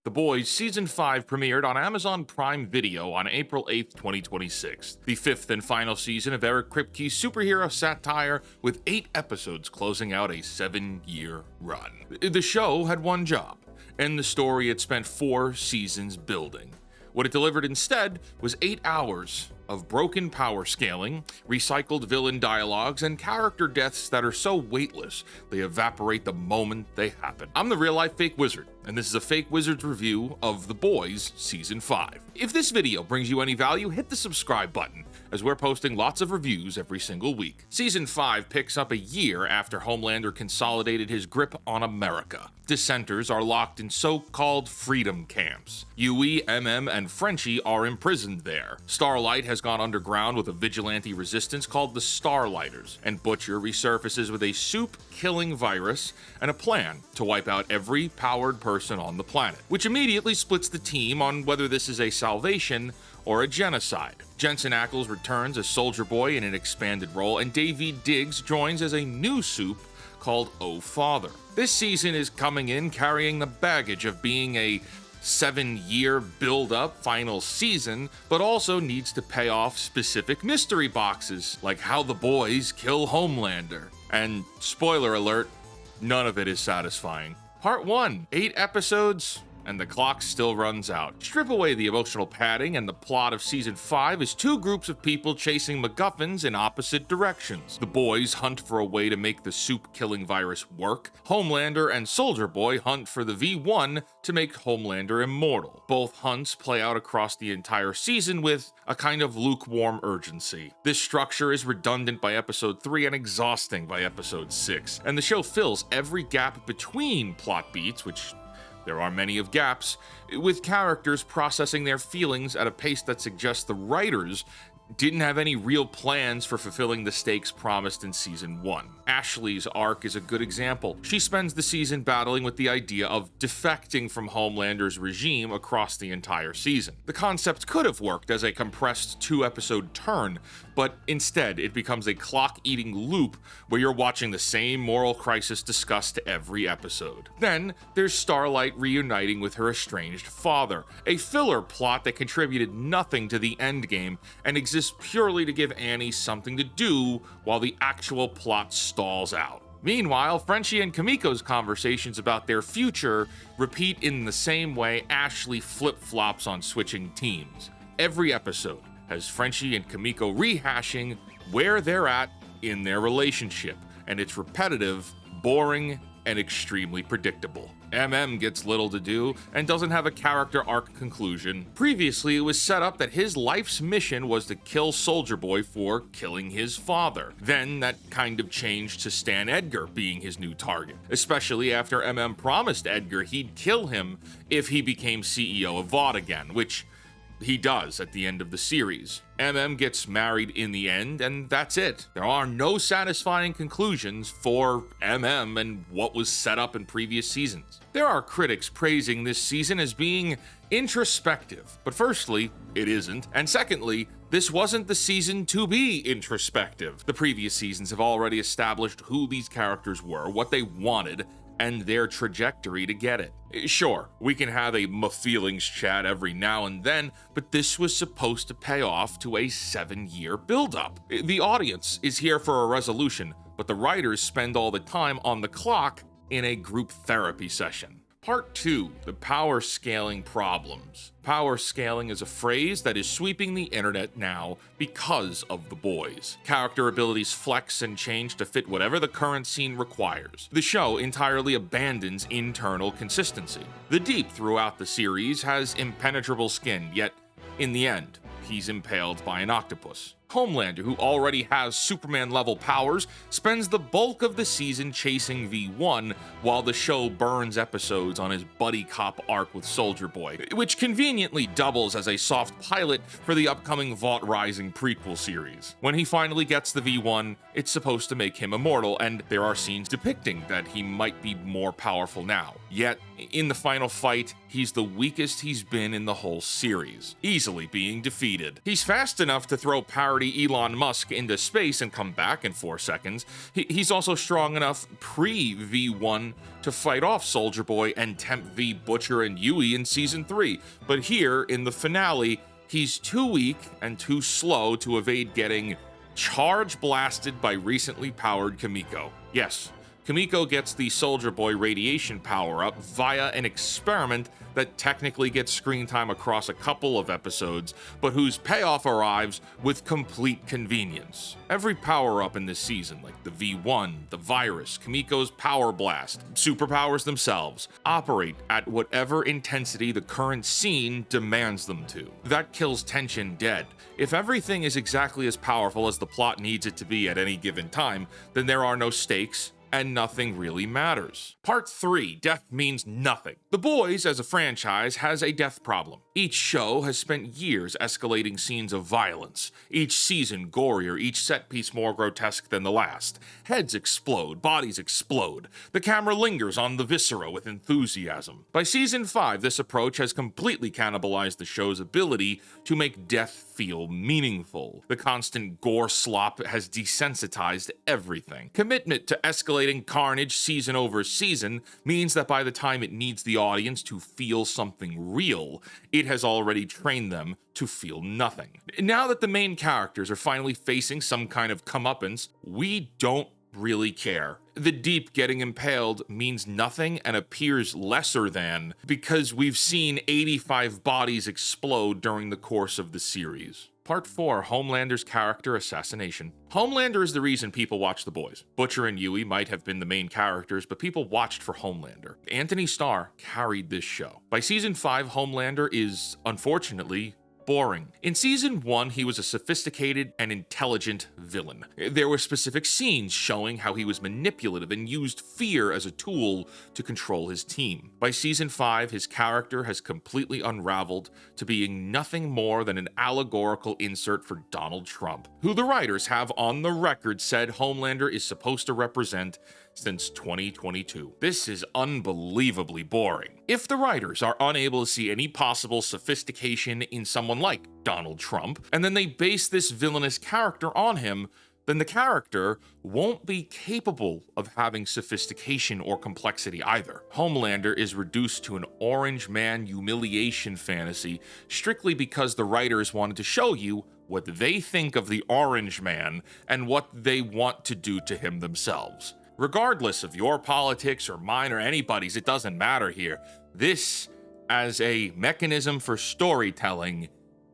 The Boys Season 5 premiered on Amazon Prime Video on April 8th, 2026, the fifth and final season of Eric Kripke's superhero satire, with 8 episodes closing out a 7-year run. The show had one job, and the story it spent 4 seasons building. What it delivered instead was 8 hours of broken power scaling, recycled villain dialogues, and character deaths that are so weightless they evaporate the moment they happen. I'm the real-life Fake Wizard, and this is a Fake Wizard's review of The Boys Season 5. If this video brings you any value, hit the subscribe button, as we're posting lots of reviews every single week. Season 5 picks up a year after Homelander consolidated his grip on America. Dissenters are locked in so-called freedom camps. Yui, and Frenchie are imprisoned there. Starlight has gone underground with a vigilante resistance called the Starlighters, and Butcher resurfaces with a soup-killing virus and a plan to wipe out every powered person on the planet, which immediately splits the team on whether this is a salvation or a genocide. Jensen Ackles returns as Soldier Boy in an expanded role, and Davey Diggs joins as a new soup called Oh Father. This season is coming in carrying the baggage of being a 7-year build-up final season, but also needs to pay off specific mystery boxes, like how the boys kill Homelander. And spoiler alert, none of it is satisfying. Part 1, 8 episodes, and the clock still runs out. Strip away the emotional padding, and the plot of Season 5 is 2 groups of people chasing MacGuffins in opposite directions. The boys hunt for a way to make the soup-killing virus work. Homelander and Soldier Boy hunt for the V1 to make Homelander immortal. Both hunts play out across the entire season with a kind of lukewarm urgency. This structure is redundant by episode 3 and exhausting by episode 6, and the show fills every gap between plot beats, which there are many of gaps, with characters processing their feelings at a pace that suggests the writers didn't have any real plans for fulfilling the stakes promised in Season 1. Ashley's arc is a good example. She spends the season battling with the idea of defecting from Homelander's regime across the entire season. The concept could have worked as a compressed 2-episode turn, but instead it becomes a clock-eating loop where you're watching the same moral crisis discussed every episode. Then there's Starlight reuniting with her estranged father, a filler plot that contributed nothing to the endgame and exists purely to give Annie something to do while the actual plot stalls out. Meanwhile, Frenchie and Kimiko's conversations about their future repeat in the same way Ashley flip-flops on switching teams. Every episode has Frenchie and Kimiko rehashing where they're at in their relationship, and it's repetitive, boring, and extremely predictable. Gets little to do and doesn't have a character arc conclusion. Previously, it was set up that his life's mission was to kill Soldier Boy for killing his father. Then that kind of changed to Stan Edgar being his new target, especially after promised Edgar he'd kill him if he became CEO of Vought again, which he does at the end of the series. Gets married in the end, and that's it. There are no satisfying conclusions for and what was set up in previous seasons. There are critics praising this season as being introspective, but firstly, it isn't, and secondly, this wasn't the season to be introspective. The previous seasons have already established who these characters were, what they wanted, and their trajectory to get it. Sure, we can have a feelings chat every now and then, but this was supposed to pay off to a 7-year build-up. The audience is here for a resolution, but the writers spend all the time on the clock in a group therapy session. Part 2, the power scaling problems. Power scaling is a phrase that is sweeping the internet now because of The Boys. Character abilities flex and change to fit whatever the current scene requires. The show entirely abandons internal consistency. The Deep throughout the series has impenetrable skin, yet in the end, he's impaled by an octopus. Homelander, who already has Superman-level powers, spends the bulk of the season chasing V1 while the show burns episodes on his buddy cop arc with Soldier Boy, which conveniently doubles as a soft pilot for the upcoming Vought Rising prequel series. When he finally gets the V1, it's supposed to make him immortal, and there are scenes depicting that he might be more powerful now. Yet, In the final fight, he's the weakest he's been in the whole series, easily being defeated. He's fast enough to throw parody Elon Musk into space and come back in 4 seconds. He's also strong enough pre-V1 to fight off Soldier Boy and tempt V Butcher and Yui in Season 3, but here, in the finale, he's too weak and too slow to evade getting charge blasted by recently powered Kimiko. Yes, Kimiko gets the Soldier Boy radiation power-up via an experiment that technically gets screen time across a couple of episodes, but whose payoff arrives with complete convenience. Every power-up in this season, like the V1, the virus, Kimiko's power blast, superpowers themselves, operate at whatever intensity the current scene demands them to. That kills tension dead. If everything is exactly as powerful as the plot needs it to be at any given time, then there are no stakes, and nothing really matters. Part 3, Death Means Nothing. The Boys, as a franchise, has a death problem. Each show has spent years escalating scenes of violence, each season gorier, each set piece more grotesque than the last. Heads explode, bodies explode. The camera lingers on the viscera with enthusiasm. By season 5, this approach has completely cannibalized the show's ability to make death feel meaningful. The constant gore slop has desensitized everything. Commitment to escalating carnage season over season means that by the time it needs the audience to feel something real, it has already trained them to feel nothing. Now that the main characters are finally facing some kind of comeuppance, we don't really care. The Deep getting impaled means nothing and appears lesser than because we've seen 85 bodies explode during the course of the series. Part 4, Homelander's character assassination. Homelander is the reason people watch The Boys. Butcher and Yui might have been the main characters, but people watched for Homelander. Anthony Starr carried this show. By season 5, Homelander is, unfortunately, boring. In season 1, he was a sophisticated and intelligent villain. There were specific scenes showing how he was manipulative and used fear as a tool to control his team. By season 5, his character has completely unraveled to being nothing more than an allegorical insert for Donald Trump, who the writers have on the record said Homelander is supposed to represent since 2022. This is unbelievably boring. If the writers are unable to see any possible sophistication in someone like Donald Trump, and then they base this villainous character on him, then the character won't be capable of having sophistication or complexity either. Homelander is reduced to an orange man humiliation fantasy strictly because the writers wanted to show you what they think of the orange man and what they want to do to him themselves. Regardless of your politics or mine or anybody's, it doesn't matter here. This, as a mechanism for storytelling,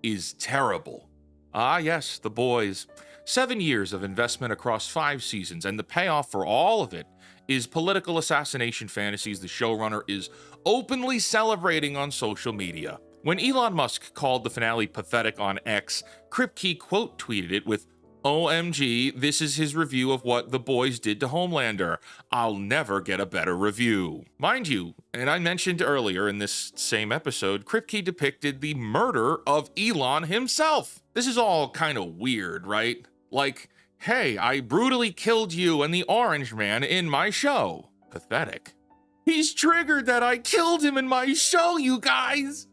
is terrible. Ah yes, The Boys. 7 years of investment across 5 seasons, and the payoff for all of it is political assassination fantasies the showrunner is openly celebrating on social media. When Elon Musk called the finale pathetic on X, Kripke quote tweeted it with, "OMG, this is his review of what The Boys did to Homelander. I'll never get a better review." Mind you, and I mentioned earlier in this same episode, Kripke depicted the murder of Elon himself. This is all kind of weird, right? Like, hey, I brutally killed you and the Orange Man in my show. Pathetic. He's triggered that I killed him in my show, you guys!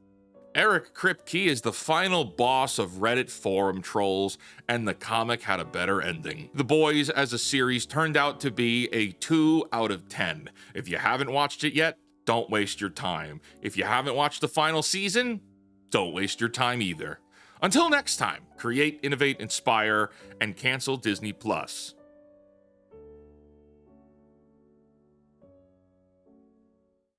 Eric Kripke is the final boss of Reddit forum trolls, and the comic had a better ending. The Boys as a series turned out to be a 2 out of 10. If you haven't watched it yet, don't waste your time. If you haven't watched the final season, don't waste your time either. Until next time, create, innovate, inspire, and cancel Disney+.